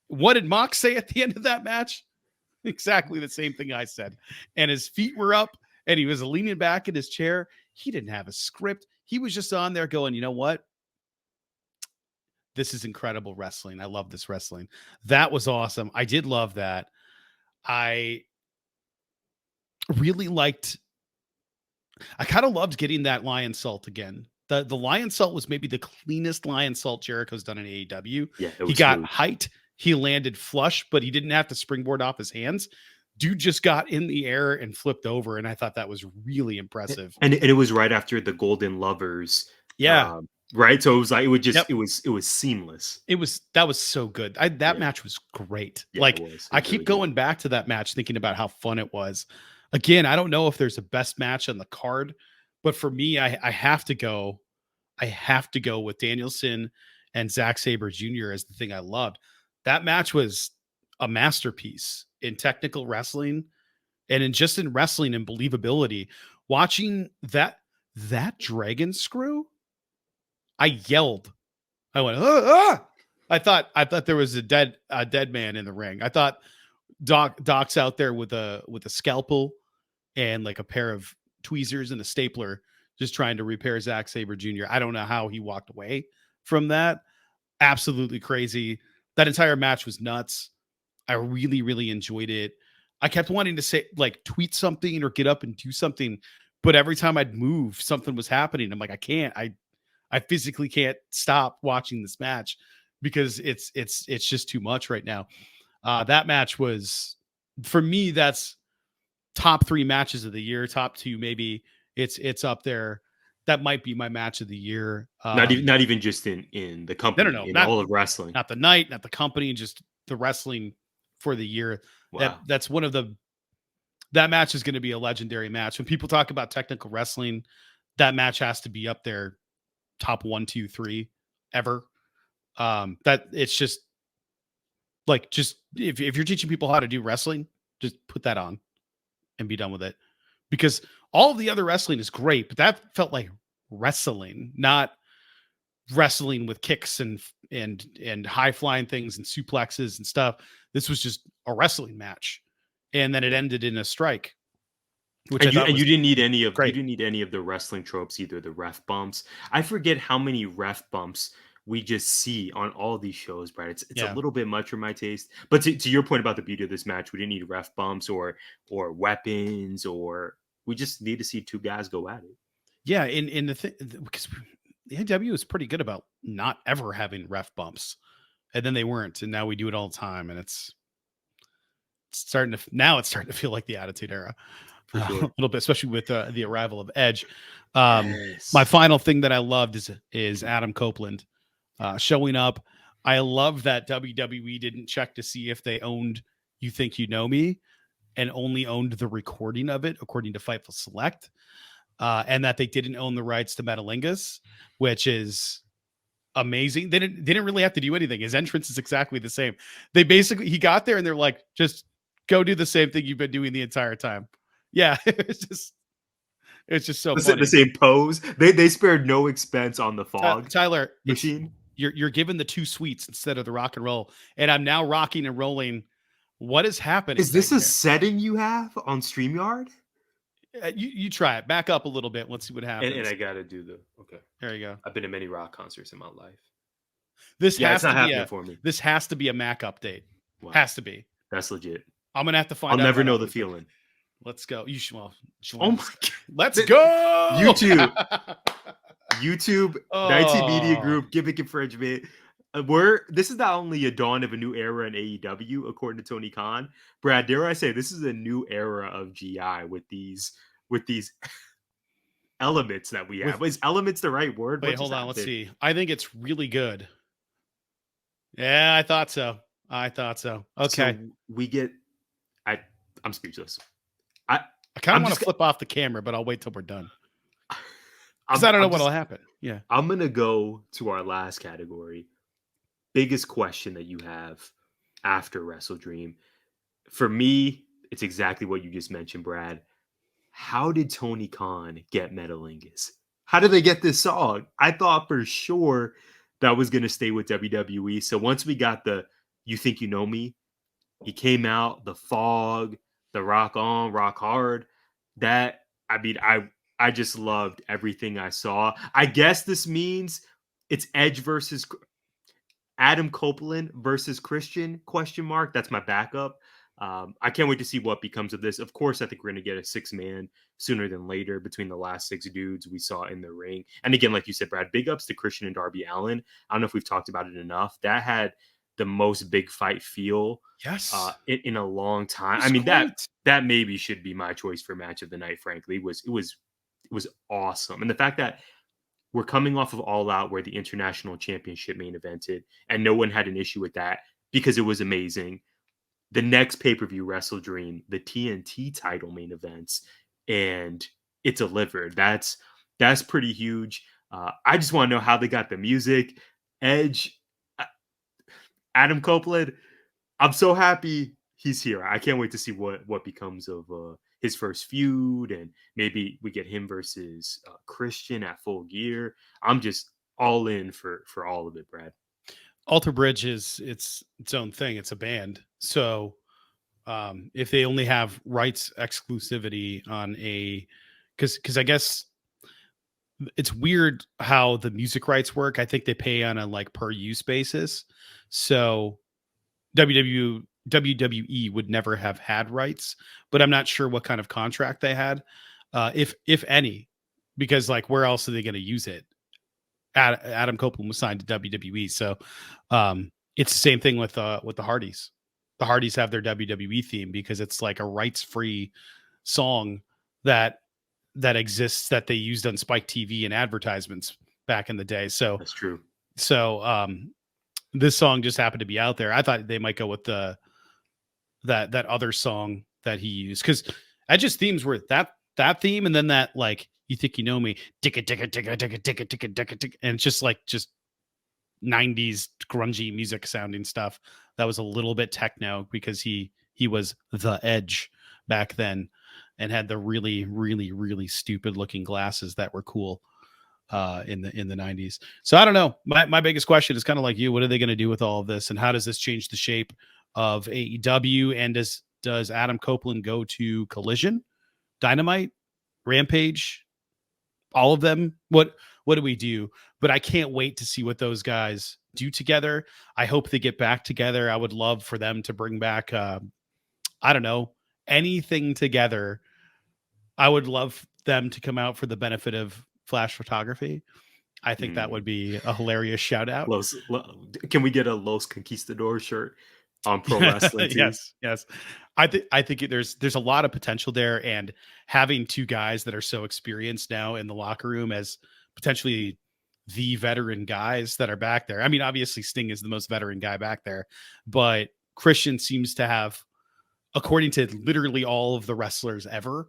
What did Mox say at the end of that match? Exactly the same thing I said. And his feet were up and he was leaning back in his chair. He didn't have a script. He was just on there going, you know what? this is incredible wrestling. I love this wrestling. That was awesome. I did love that. I really liked, I kind of loved getting that lion salt again. The lion salt was maybe the cleanest lion salt Jericho's done in AEW. Yeah, it He was got smooth. height. He landed flush, but he didn't have to springboard off his hands. Dude just got in the air and flipped over, and I thought that was really impressive. And it was right after the Golden Lovers. Yeah. Right. So it was like, it would just, Yep. it was seamless. That was so good. That Yeah. match was great. Yeah, like it was. It I was keep really good. going back to that match, thinking about how fun it was. Again, I don't know if there's a best match on the card, but for me, I have to go. I have to go with Danielson and Zack Sabre Jr. as the thing I loved. That match was a masterpiece in technical wrestling and in wrestling and believability. Watching that dragon screw, I yelled. I went, ah! I thought there was a dead man in the ring. I thought Doc's out there with a scalpel and like a pair of tweezers and a stapler, just trying to repair Zack Sabre Jr. I don't know how he walked away from that. Absolutely crazy. That entire match was nuts. I really, really enjoyed it. I kept wanting to say, like, tweet something or get up and do something, but every time I'd move, something was happening. I'm like, I can't. I physically can't stop watching this match because it's just too much right now. That match was, for me, that's top 3 matches of the year. Top 2, maybe it's up there. That might be my match of the year. Not even just in the company, no, in not all of wrestling. Not the night, not the company, just the wrestling for the year. Wow. That's one of that match is going to be a legendary match. When people talk about technical wrestling, that match has to be up there, top 1, 2, 3 ever. That it's just like, just if you're teaching people how to do wrestling, just put that on and be done with it, because all of the other wrestling is great, but that felt like wrestling, not wrestling with kicks and high flying things and suplexes and stuff. This was just a wrestling match, and then it ended in a strike. Which you didn't need any of great. You didn't need any of the wrestling tropes either. The ref bumps. I forget how many ref bumps we just see on all these shows, Brad. It's a little bit much for my taste. But to your point about the beauty of this match, we didn't need ref bumps or weapons, or we just need to see 2 guys go at it. Yeah, in the thing, because the AEW is pretty good about not ever having ref bumps, and then they weren't, and now we do it all the time, and it's starting to feel like the Attitude Era. For sure. A little bit, especially with the arrival of Edge. Yes. My final thing that I loved is Adam Copeland showing up. I love that WWE didn't check to see if they owned You Think You Know Me and only owned the recording of it, according to Fightful Select, and that they didn't own the rights to Metalingus, which is amazing. They didn't really have to do anything. His entrance is exactly the same. He got there and they're like, just go do the same thing you've been doing the entire time. Yeah, it's just so funny. The same pose. They spared no expense on the fog. Tyler, machine. You're given the 2 sweets instead of the rock and roll, and I'm now rocking and rolling. What is happening? Is this a setting you have on StreamYard? You try it. Back up a little bit. Let's see what happens. And I gotta do okay. There you go. I've been to many rock concerts in my life. This it's not happening for me. This has to be a Mac update. Wow. Has to be. That's legit. I'm gonna have to find. I'll never know the feeling. Let's go. Oh my God. Let's go. YouTube, 19 Media Group, Gimmick Infringement. This is not only a dawn of a new era in AEW, according to Tony Khan. Brad, dare I say, this is a new era of GI with these elements that we have. Is elements the right word? Wait, hold on. Let's see. I think it's really good. Yeah, I thought so. Okay. So we get. I'm speechless. I kind of want to flip off the camera, but I'll wait till we're done. Because I don't know what'll happen. Yeah. I'm going to go to our last category. Biggest question that you have after WrestleDream. For me, it's exactly what you just mentioned, Brad. How did Tony Khan get Metalingus? How did they get this song? I thought for sure that was going to stay with WWE. So once we got the You Think You Know Me, he came out, the fog, the rock on, rock hard. I just loved everything I saw. I guess this means it's Edge versus Adam Copeland versus Christian ? That's my backup. I can't wait to see what becomes of this. Of course, I think we're going to get a 6-man sooner than later between the last 6 dudes we saw in the ring. And again, like you said, Brad, big ups to Christian and Darby Allin. I don't know if we've talked about it enough. That had the most big fight feel in a long time. I mean, that maybe should be my choice for match of the night, frankly. It was awesome. And the fact that we're coming off of All Out where the International Championship main evented and no one had an issue with that because it was amazing. The next pay-per-view, WrestleDream, the TNT title main events, and it delivered. That's pretty huge. I just want to know how they got the music. Edge, Adam Copeland, I'm so happy he's here. I can't wait to see what becomes of his first feud, and maybe we get him versus Christian at Full Gear. I'm just all in for all of it, Brad. Alter Bridge is its own thing. It's a band. So if they only have rights exclusivity on because I guess it's weird how the music rights work. I think they pay on a like per use basis. So WWE would never have had rights, but I'm not sure what kind of contract they had, if any, because like where else are they going to use it? Adam Copeland was signed to WWE, so it's the same thing with the Hardys. The Hardys have their WWE theme because it's like a rights-free song that exists that they used on Spike TV and advertisements back in the day. So that's true. So this song just happened to be out there. I thought they might go with that other song that he used because Edge's themes were that theme and then that like You Think You Know Me, and it's just like 90s grungy music sounding stuff that was a little bit techno because he was the Edge back then and had the really, really, really stupid looking glasses that were cool in the 90s. So I don't know. My biggest question is kind of like you. What are they going to do with all of this, and how does this change the shape of AEW? And does Adam Copeland go to Collision, Dynamite, Rampage, all of them? What do we do? But I can't wait to see what those guys do together. I hope they get back together. I would love for them to bring back I don't know, anything together. I would love them to come out for the benefit of flash photography. I think that would be a hilarious shout out. Can we get a Los Conquistadors shirt on Pro Wrestling tees? Yes. I think there's a lot of potential there, and having two guys that are so experienced now in the locker room as potentially the veteran guys that are back there. I mean, obviously Sting is the most veteran guy back there, but Christian seems to have, according to literally all of the wrestlers ever,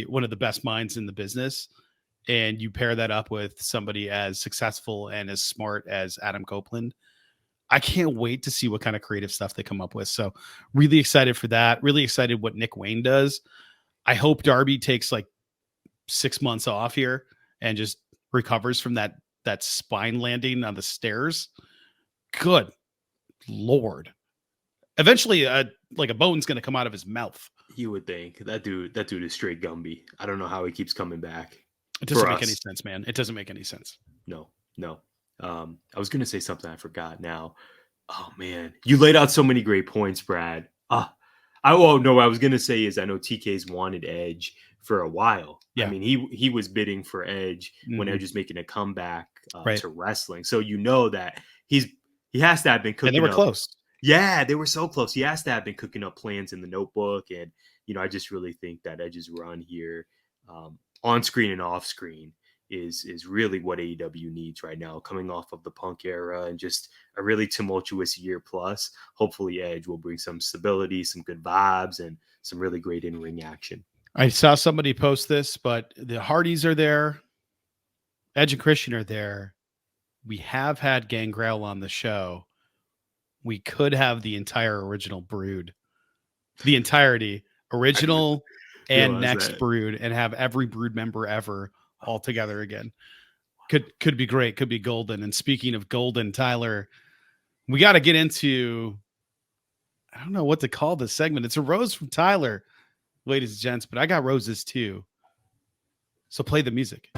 one of the best minds in the business. And you pair that up with somebody as successful and as smart as Adam Copeland. I can't wait to see what kind of creative stuff they come up with. So really excited for that. Really excited what Nick Wayne does. I hope Darby takes like 6 months off here and just recovers from that spine landing on the stairs. Good Lord. Eventually like a bone's going to come out of his mouth. You would think that dude is straight Gumby. I don't know how he keeps coming back. It doesn't make any sense, man. It doesn't make any sense. No. I was going to say something I forgot now. Oh man, you laid out so many great points, Brad. What I was going to say is I know TK's wanted Edge for a while. Yeah. I mean, he was bidding for Edge when Edge was making a comeback to wrestling. So you know that he has to have been cooking. And they were close. Yeah, they were so close. He has to have been cooking up plans in the notebook. And, I just really think that Edge's run here on screen and off screen is really what AEW needs right now, coming off of the Punk era and just a really tumultuous year plus. Hopefully Edge will bring some stability, some good vibes, and some really great in-ring action. I saw somebody post this, but the Hardys are there. Edge and Christian are there. We have had Gangrel on the show. We could have the entire original Brood, the entirety, original and next Brood, and have every Brood member ever all together again. Could be great. Could be golden. And speaking of golden, Tyler, we got to get into, I don't know what to call this segment. It's a rose from Tyler, ladies and gents, but I got roses too. So play the music.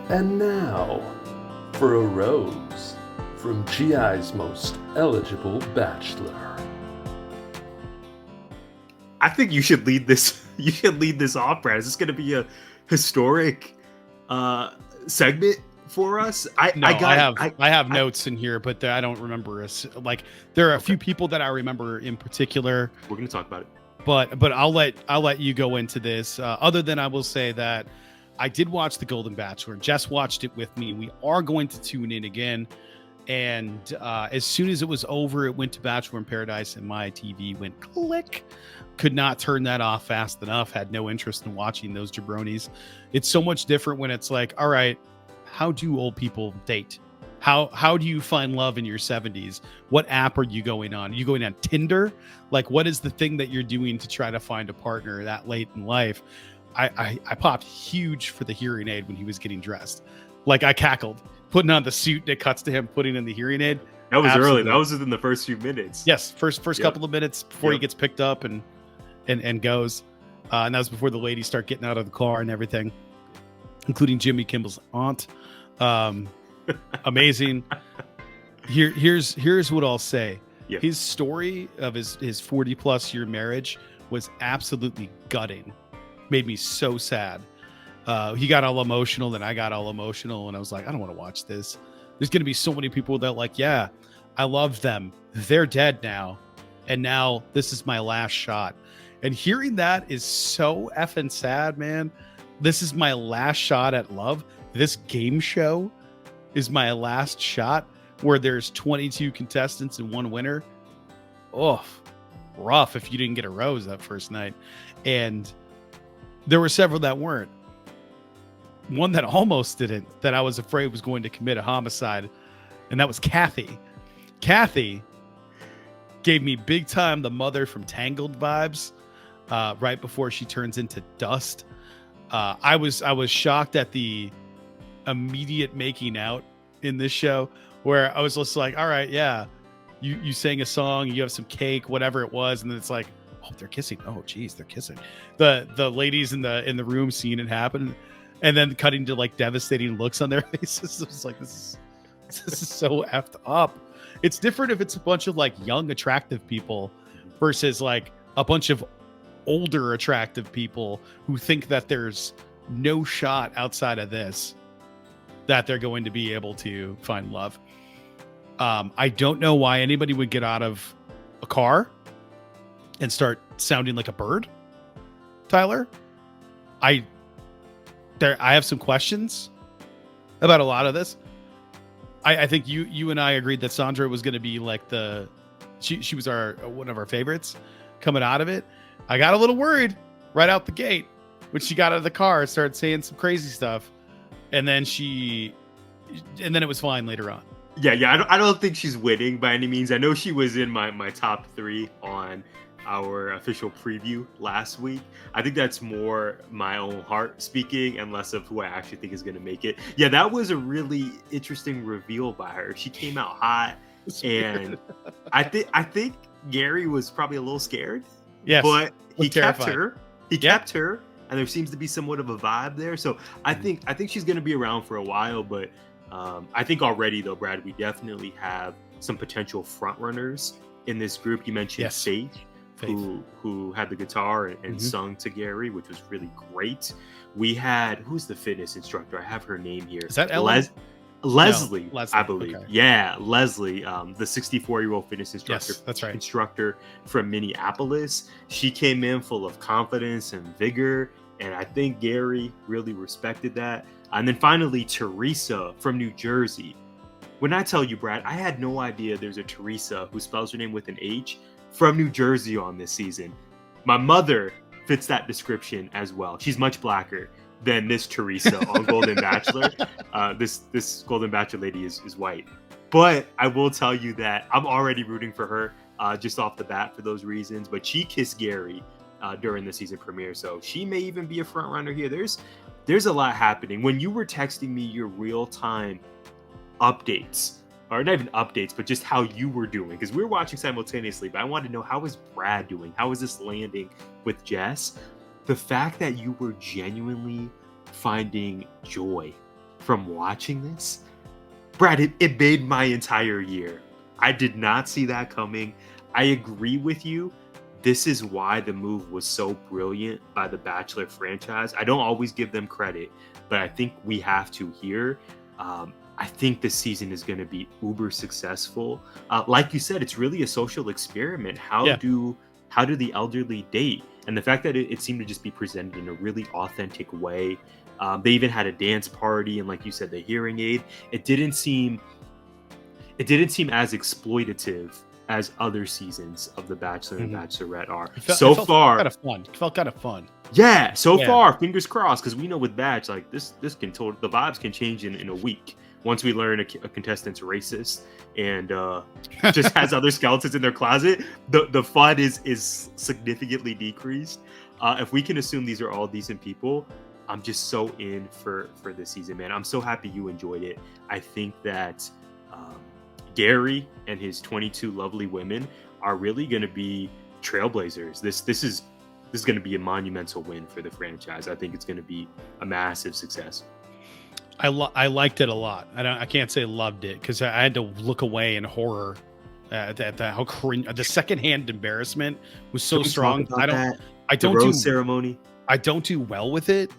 And now, for a rose from GI's most eligible bachelor. I think you should lead this. You should lead this off, Brad. Is this going to be a historic segment for us? I have notes in here, but I don't remember us. Like there are a few people that I remember in particular. We're going to talk about it. But I'll let you go into this. Other than I will say that I did watch the Golden Bachelor. Jess watched it with me. We are going to tune in again. And as soon as it was over, it went to Bachelor in Paradise, and my TV went click. Could not turn that off fast enough. Had no interest in watching those jabronis. It's so much different when it's like, all right, how do old people date? How do you find love in your 70s? What app are you going on? Are you going on Tinder? Like, what is the thing that you're doing to try to find a partner that late in life? I popped huge for the hearing aid when he was getting dressed. Like, I cackled, putting on the suit that cuts to him putting in the hearing aid. That was Absolutely. early. That was within the first few minutes. Yes, first couple of minutes before he gets picked up and goes. And that was before the ladies start getting out of the car and everything, including Jimmy Kimball's aunt. Amazing. Here's what I'll say. Yeah. His story of his 40 plus year marriage was absolutely gutting. Made me so sad. He got all emotional, then I got all emotional, and I was like, I don't want to watch this. There's going to be so many people that are like, yeah, I love them. They're dead now. And now this is my last shot. And hearing that is so effing sad, man. This is my last shot at love. This game show is my last shot where there's 22 contestants and one winner. Oh, rough if you didn't get a rose that first night. And there were several that weren't. One that almost didn't, that I was afraid was going to commit a homicide, and that was Kathy. Kathy gave me big time the mother from Tangled vibes right before she turns into dust. I was shocked at the immediate making out in this show, where I was just like, all right, yeah, you sang a song, you have some cake, whatever it was, and then it's like, oh, they're kissing. Oh, geez, they're kissing. The ladies in the room seeing it happen, and then cutting to like devastating looks on their faces. It was like, this is so effed up. It's different if it's a bunch of like young, attractive people versus like a bunch of older, attractive people who think that there's no shot outside of this that they're going to be able to find love. I don't know why anybody would get out of a car and start sounding like a bird, Tyler. I have some questions about a lot of this. I think you and I agreed that Sandra was going to be like she was one of our favorites coming out of it. I got a little worried right out the gate when she got out of the car and started saying some crazy stuff, and then it was fine later on. Yeah. I don't think she's winning by any means. I know she was in my top 3 on our official preview last week. I think that's more my own heart speaking and less of who I actually think is going to make it. Yeah, that was a really interesting reveal by her. She came out hot, and I think Gary was probably a little scared. Yes, but he kept terrified. her. He kept her, and there seems to be somewhat of a vibe there. So I think she's going to be around for a while. But I think already though, Brad, we definitely have some potential front runners in this group. You mentioned Faith. Who had the guitar and sung to Gary, which was really great. We had, who's the fitness instructor? I have her name here. Is that Ellen? Leslie, Leslie, I believe. Okay. Yeah, Leslie, the 64-year-old fitness instructor. Yes, that's right. Instructor from Minneapolis. She came in full of confidence and vigor, and I think Gary really respected that. And then finally, Teresa from New Jersey. When I tell you, Brad, I had no idea there's a Teresa who spells her name with an H from New Jersey on this season. My mother fits that description as well. She's much blacker than this Teresa on Golden Bachelor. This Golden Bachelor lady is white. But I will tell you that I'm already rooting for her just off the bat for those reasons. But she kissed Gary during the season premiere, so she may even be a front runner here. There's a lot happening. When you were texting me your real-time updates, or not even updates, but just how you were doing, because we were watching simultaneously, but I wanted to know, how is Brad doing? How is this landing with Jess? The fact that you were genuinely finding joy from watching this, Brad, it made my entire year. I did not see that coming. I agree with you. This is why the move was so brilliant by the Bachelor franchise. I don't always give them credit, but I think we have to here. I think this season is going to be uber successful. Like you said, it's really a social experiment. How do the elderly date? And the fact that it seemed to just be presented in a really authentic way. They even had a dance party, and like you said, the hearing aid. It didn't seem as exploitative as other seasons of The Bachelor and Bachelorette are. It felt kind of fun. Yeah, far, fingers crossed, because we know with Batch, like this can the vibes can change in a week once we learn a contestant's racist and just has other skeletons in their closet. The fun is significantly decreased. If we can assume these are all decent people, I'm just so in for this season, man. I'm so happy you enjoyed it. I think that Gary and his 22 lovely women are really going to be trailblazers. This is going to be a monumental win for the franchise. I think it's going to be a massive success. I liked it a lot. I can't say loved it because I had to look away in horror at how cringe. The secondhand embarrassment was so strong. I don't do ceremony. I don't do well with it,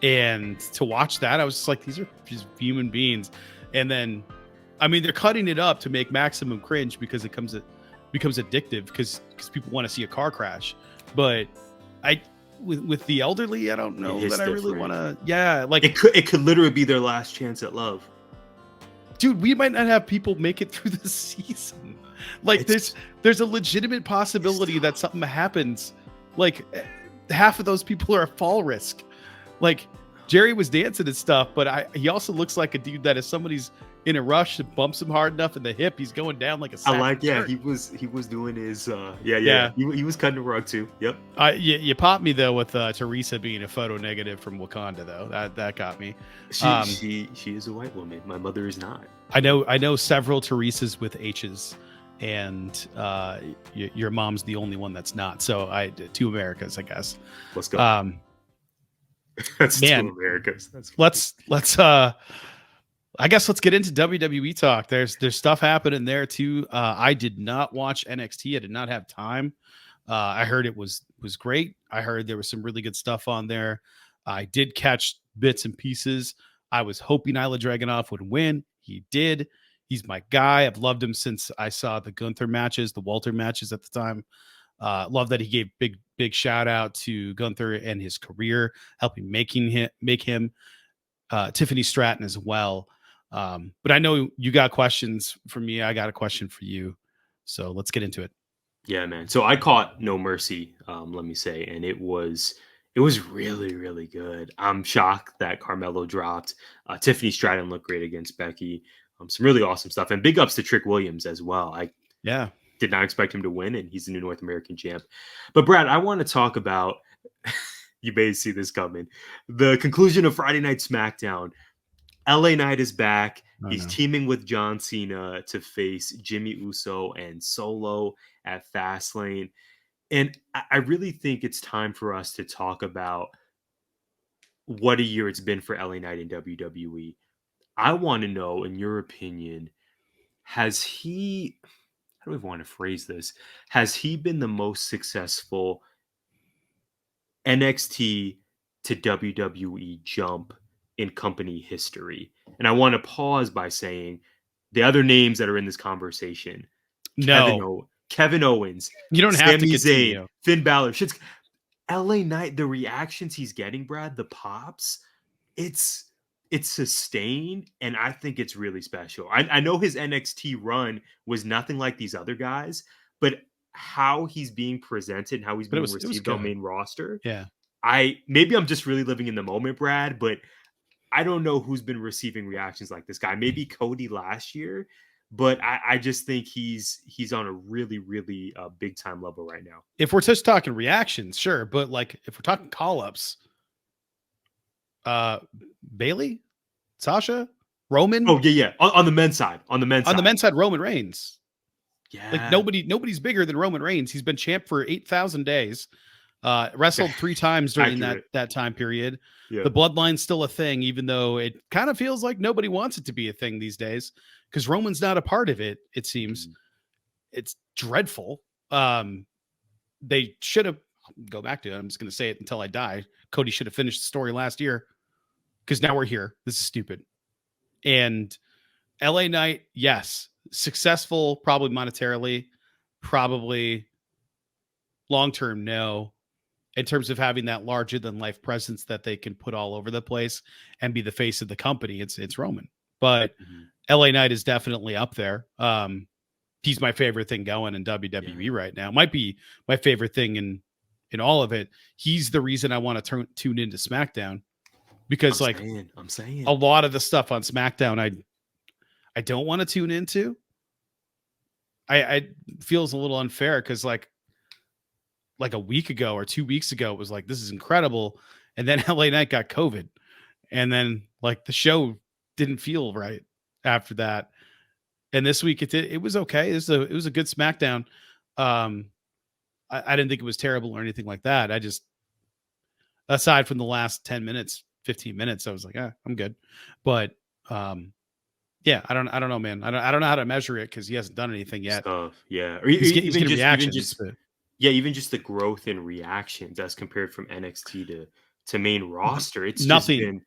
and to watch that, I was just like, these are just human beings. And then, I mean, they're cutting it up to make maximum cringe because it becomes addictive because people want to see a car crash. But with the elderly, I don't know that I really want to. Yeah, like it could literally be their last chance at love. Dude, we might not have people make it through the season. Like there's a legitimate possibility that something happens. Like half of those people are a fall risk. Like Jerry was dancing and stuff, but he also looks like a dude that if somebody's in a rush and bumps him hard enough in the hip, he's going down like a sack. He was doing his he was cutting the rug too. Yep. You popped me though with Teresa being a photo negative from Wakanda though. That got me. She is a white woman. My mother is not. I know several Teresas with H's, and your mom's the only one that's not. So two Americas, I guess. Let's go. That's man, two Americas. Let's I guess let's get into WWE talk. There's stuff happening there too. I did not watch NXT. I did not have time. I heard it was great. I heard there was some really good stuff on there. I did catch bits and pieces. I was hoping Ilya Dragunov would win. He did. He's my guy. I've loved him since I saw the Gunther matches, the Walter matches at the time. Love that he gave big shout out to Gunther and his career, helping make him Tiffany Stratton as well. But I know you got questions for me. I got a question for you. So let's get into it. Yeah, man. So I caught No Mercy, let me say, and it was really, really good. I'm shocked that Carmelo dropped. Tiffany Stratton looked great against Becky. Some really awesome stuff. And big ups to Trick Williams as well. I did not expect him to win, and he's the new North American champ. But Brad, I want to talk about, you may see this coming, the conclusion of Friday Night SmackDown. LA Knight is back. He's teaming with John Cena to face Jimmy Uso and Solo at Fastlane. And I really think it's time for us to talk about what a year it's been for LA Knight in WWE. I want to know, in your opinion, has he, how do I want to phrase this? Has he been the most successful NXT to WWE jump in company history? And I want to pause by saying the other names that are in this conversation. Kevin Owens. You don't have to continue. Zayn, Finn Balor. LA Knight, the reactions he's getting, Brad, the pops, it's sustained, and I think it's really special. I know his NXT run was nothing like these other guys, but how he's being presented and how he's being received on main roster. Yeah. Maybe I'm just really living in the moment, Brad, but I don't know who's been receiving reactions like this guy. Maybe Cody last year, but I just think he's on a really, really big time level right now. If we're just talking reactions, sure, but like if we're talking call ups, Bailey, Sasha, Roman. Oh yeah. On the men's side, Roman Reigns. Yeah, like nobody's bigger than Roman Reigns. He's been champ for 8,000 days. Wrestled 3 times during Accurate. that time period. Yeah. The bloodline's still a thing, even though it kind of feels like nobody wants it to be a thing these days because Roman's not a part of it. It seems it's dreadful. They should have go back to it. I'm just going to say it until I die. Cody should have finished the story last year because now we're here. This is stupid. And LA Knight, yes, successful, probably monetarily, probably long-term, no. In terms of having that larger than life presence that they can put all over the place and be the face of the company, it's Roman. But LA Knight is definitely up there. He's my favorite thing going in WWE right now. Might be my favorite thing in all of it. He's the reason I want to tune into SmackDown because I'm saying a lot of the stuff on SmackDown I don't want to tune into. I feels a little unfair because like a week ago or 2 weeks ago, it was like, this is incredible. And then LA Knight got COVID. And then like the show didn't feel right after that. And this week it was okay. It was a good SmackDown. I didn't think it was terrible or anything like that. I just, aside from the last 10 minutes, 15 minutes, I was like, I'm good. But yeah, I don't know, man. I don't know how to measure it because he hasn't done anything yet. Yeah. Or he's even getting just reactions. even just the growth in reactions as compared from NXT to main roster. It's nothing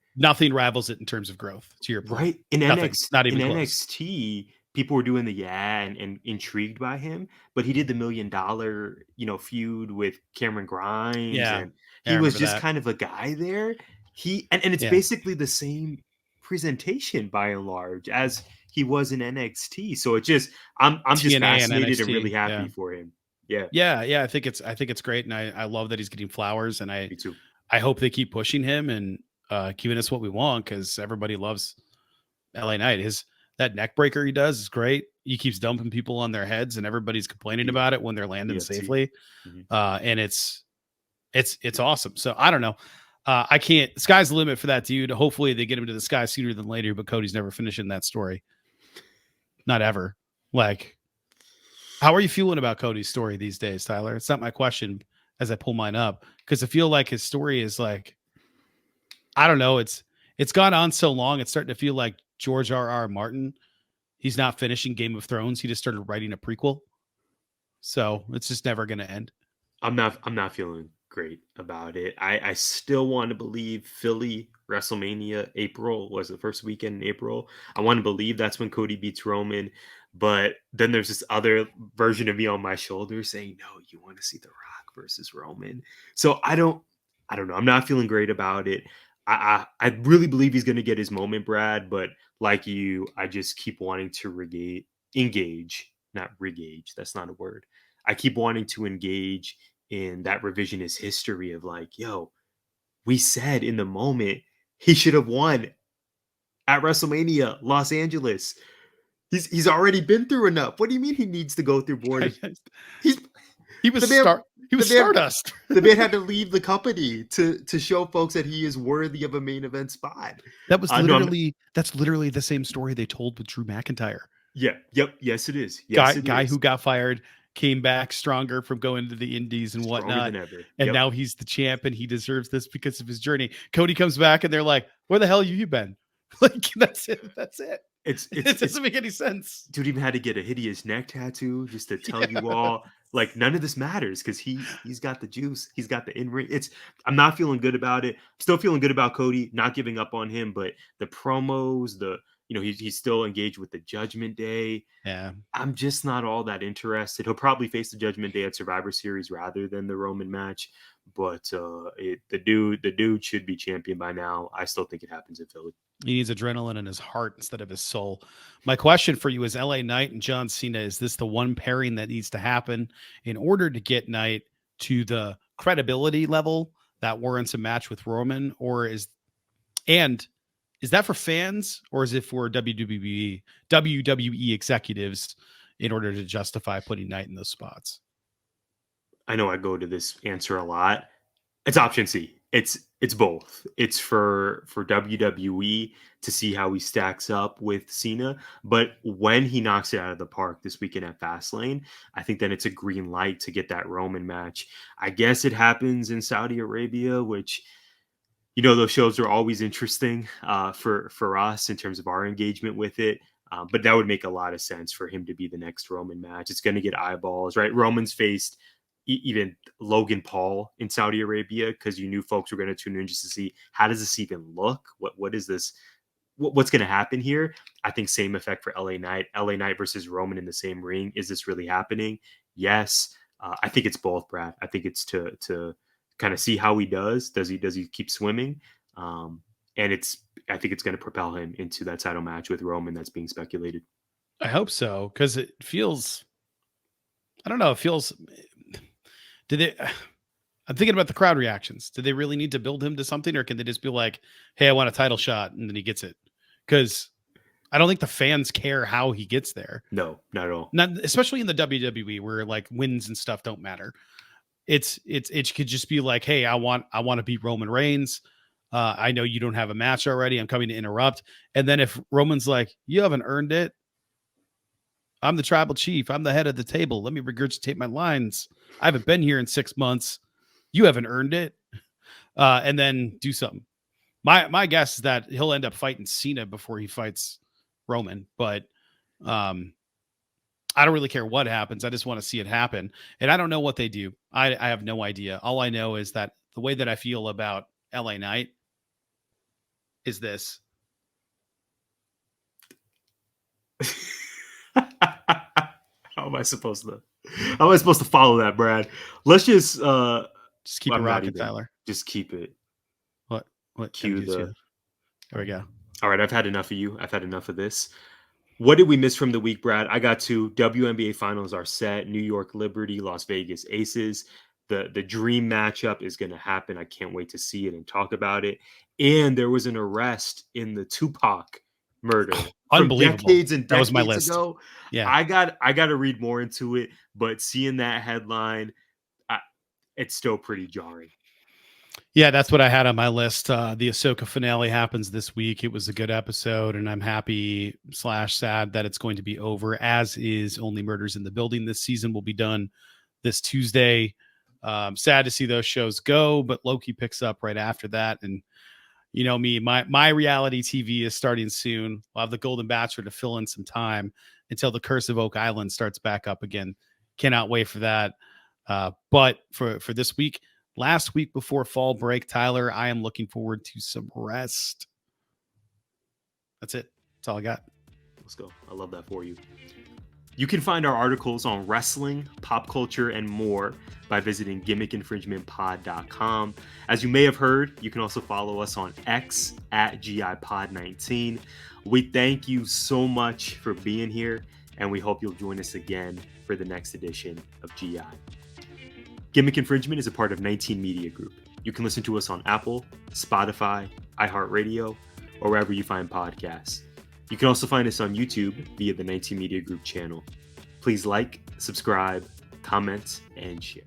rivals it in terms of growth. To your point, right? Nothing, not even in close. NXT, people were doing the and intrigued by him, but he did the $1 million, feud with Cameron Grimes, and he was just kind of a guy there. And it's basically the same presentation by and large as he was in NXT. So it just I'm just fascinated and really happy for him. Yeah. I think it's great, and I love that he's getting flowers, and Me too. I hope they keep pushing him and giving us what we want because everybody loves LA Knight. That neck breaker he does is great. He keeps dumping people on their heads, and everybody's complaining about it when they're landing safely. And it's awesome. So I don't know. I can't. Sky's the limit for that dude. Hopefully they get him to the sky sooner than later. But Cody's never finishing that story. Not ever. Like, how are you feeling about Cody's story these days, Tyler? It's not my question as I pull mine up because I feel like his story is like, I don't know. It's gone on so long. It's starting to feel like George R.R. Martin. He's not finishing Game of Thrones. He just started writing a prequel. So it's just never going to end. I'm not feeling great about it. I still want to believe Philly WrestleMania April was the first weekend in April. I want to believe that's when Cody beats Roman. But then there's this other version of me on my shoulder saying, no, you want to see The Rock versus Roman. So I don't know. I'm not feeling great about it. I really believe he's going to get his moment, Brad. But like you, I just keep wanting to engage, not regage. That's not a word. I keep wanting to engage in that revisionist history of like, yo, we said in the moment he should have won at WrestleMania, Los Angeles. He's already been through enough. What do you mean he needs to go through more? He was Stardust. The man had to leave the company to show folks that he is worthy of a main event spot. That was that's literally the same story they told with Drew McIntyre. Yeah. Yep. Yes, it is. Yes, guy who got fired, came back stronger from going to the indies and whatnot. And now he's the champ and he deserves this because of his journey. Cody comes back and they're like, where the hell have you been? Like, that's it. It doesn't make any sense. Dude even had to get a hideous neck tattoo just to tell you all, like, none of this matters because he's got the juice. He's got the in-ring. I'm not feeling good about it. I'm still feeling good about Cody, not giving up on him, but the promos, he's still engaged with the Judgment Day. Yeah. I'm just not all that interested. He'll probably face the Judgment Day at Survivor Series rather than the Roman match. But the dude should be champion by now. I still think it happens in Philly. He needs adrenaline in his heart instead of his soul. My question for you is LA Knight and John Cena. Is this the one pairing that needs to happen in order to get Knight to the credibility level that warrants a match with Roman? Is that for fans or is it for WWE executives in order to justify putting Knight in those spots? I know I go to this answer a lot. It's option C. It's both. It's for WWE to see how he stacks up with Cena, but when he knocks it out of the park this weekend at Fastlane, I think then it's a green light to get that Roman match. I guess it happens in Saudi Arabia, which those shows are always interesting for us in terms of our engagement with it. But that would make a lot of sense for him to be the next Roman match. It's going to get eyeballs, right? Roman's faced even Logan Paul in Saudi Arabia because you knew folks were going to tune in just to see how does this even look? What is this? What's going to happen here? I think same effect for LA Knight. LA Knight versus Roman in the same ring. Is this really happening? Yes. I think it's both, Brad. I think it's to kind of see how he does. Does he keep swimming? And I think it's going to propel him into that title match with Roman that's being speculated. I hope so, because it feels, I don't know, it feels, I'm thinking about the crowd reactions. Do they really need to build him to something, or can they just be like, hey, I want a title shot, and then he gets it? Because I don't think the fans care how he gets there. No, not at all. Not especially in the WWE where like wins and stuff don't matter. It could just be like, hey, I want to beat Roman Reigns. I know you don't have a match already. I'm coming to interrupt. And then if Roman's like, you haven't earned it. I'm the tribal chief. I'm the head of the table. Let me regurgitate my lines. I haven't been here in 6 months. You haven't earned it. And then do something. My guess is that he'll end up fighting Cena before he fights Roman. But I don't really care what happens. I just want to see it happen. And I don't know what they do. I have no idea. All I know is that the way that I feel about LA Knight is this. How am I supposed to follow that, Brad? Let's just keep it rocking, Tyler. Just keep it. What cue the there we go. All right, I've had enough of you. I've had enough of this. What did we miss from the week, Brad? I got to WNBA finals are set. New York Liberty, Las Vegas Aces. The dream matchup is going to happen. I can't wait to see it and talk about it. And there was an arrest in the Tupac murder. Unbelievable. Decades and decades that was my list. Ago. Yeah. I got to read more into it, but seeing that headline, it's still pretty jarring. Yeah, that's what I had on my list. The Ahsoka finale happens this week. It was a good episode, and I'm happy / sad that it's going to be over, as is Only Murders in the Building. This season will be done this Tuesday. Sad to see those shows go, but Loki picks up right after that. And you know me, my reality TV is starting soon. I'll have the Golden Bachelor to fill in some time until the Curse of Oak Island starts back up again. Cannot wait for that. But for this week, last week before fall break, Tyler, I am looking forward to some rest. That's it. That's all I got. Let's go. I love that for you. You can find our articles on wrestling, pop culture, and more by visiting gimmickinfringementpod.com. As you may have heard, you can also follow us on X at GIPod19. We thank you so much for being here, and we hope you'll join us again for the next edition of GI. Gimmick Infringement is a part of 19 Media Group. You can listen to us on Apple, Spotify, iHeartRadio, or wherever you find podcasts. You can also find us on YouTube via the 19 Media Group channel. Please like, subscribe, comment, and share.